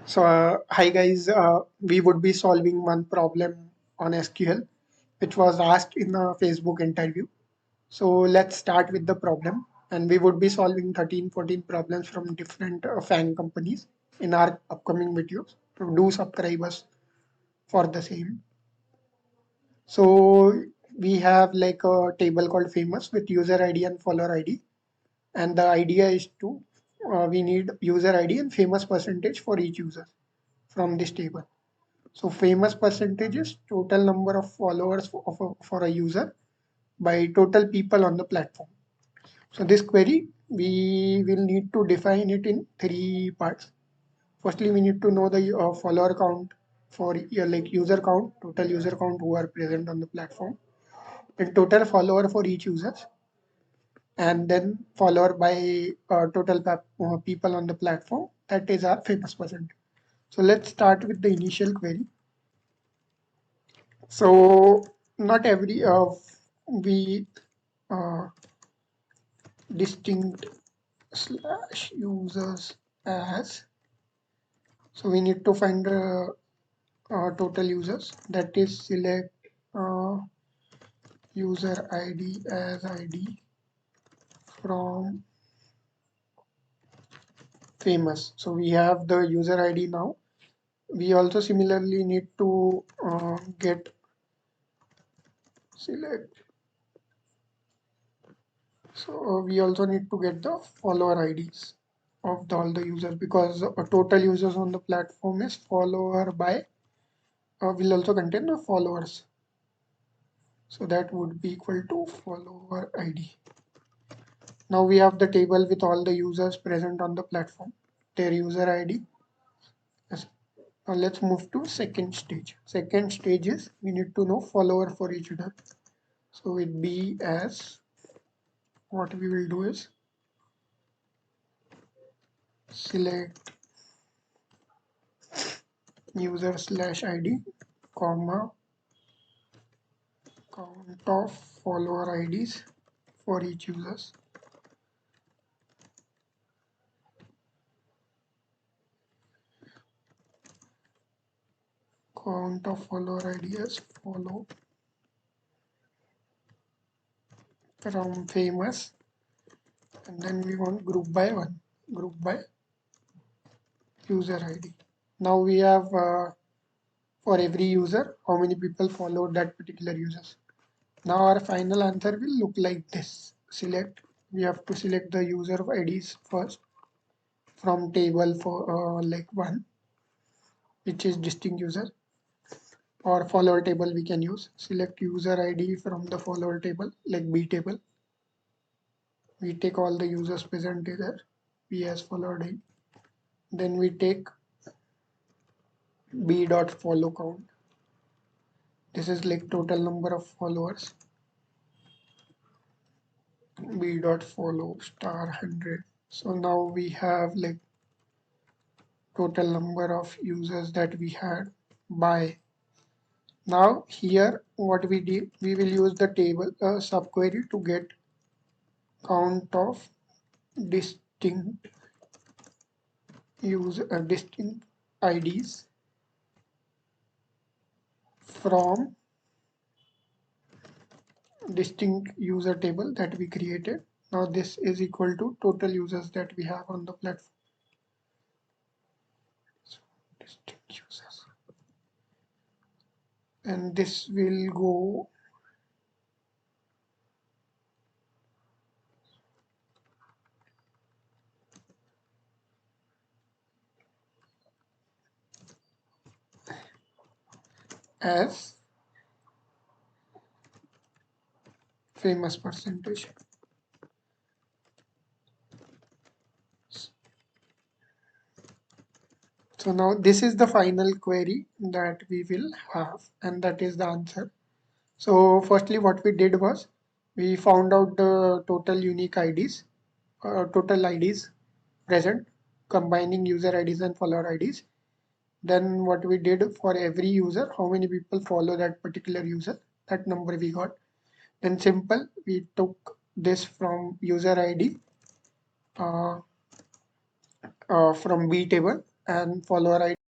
Hi guys, we would be solving one problem on SQL, which was asked in a Facebook interview. So let's start with the problem, and we would be solving 13, 14 problems from different FAANG companies in our upcoming videos. So do subscribe us for the same. So we have like a table called famous with user ID and follower ID, and the idea is to we need user ID and famous percentage for each user from this table. So famous percentage is total number of followers for a user by total people on the platform. So this query, we will need to define it in three parts. Firstly, we need to know the follower count for like user count, total user count who are present on the platform, and total follower for each user, and then followed by total people on the platform. That is our famous percent. So let's start with the initial query. So not every we uh, distinct slash users as. So we need to find the total users. That is select uh, user ID as ID from famous. So we have the user ID now. We also similarly need to get select. So we also need to get the follower IDs of all the users, because total users on the platform is follower by will also contain the followers. So that would be equal to follower ID. Now we have the table with all the users present on the platform, their user ID. Yes. Now let's move to second stage. Second stage is we need to know follower for each other. So it be as what we will do is select user slash ID, comma, count of follower IDs for each users. Count of follower ID as follow from famous, and then we want group by one, group by user ID. Now we have for every user how many people followed that particular users. Now our final answer will look like this. Select, we have to select the user IDs first from table for like one, which is distinct user, or follower table we can use. Select user ID from the follower table like B table. We take all the users present there, B as follower ID. Then we take B dot follow count. This is like total number of followers. B dot follow star 100. So now we have like total number of users that we had by. Now here what we did, we will use the table subquery to get count of distinct user distinct IDs from distinct user table that we created. Now this is equal to total users that we have on the platform. So, distinct users. And this will go as famous percentage. So now this is the final query that we will have, and that is the answer. So firstly, what we did was we found out the total unique IDs, total IDs present, combining user IDs and follower IDs. Then what we did for every user, how many people follow that particular user, that number we got. Then simple, we took this from user ID from B table, and follower ID.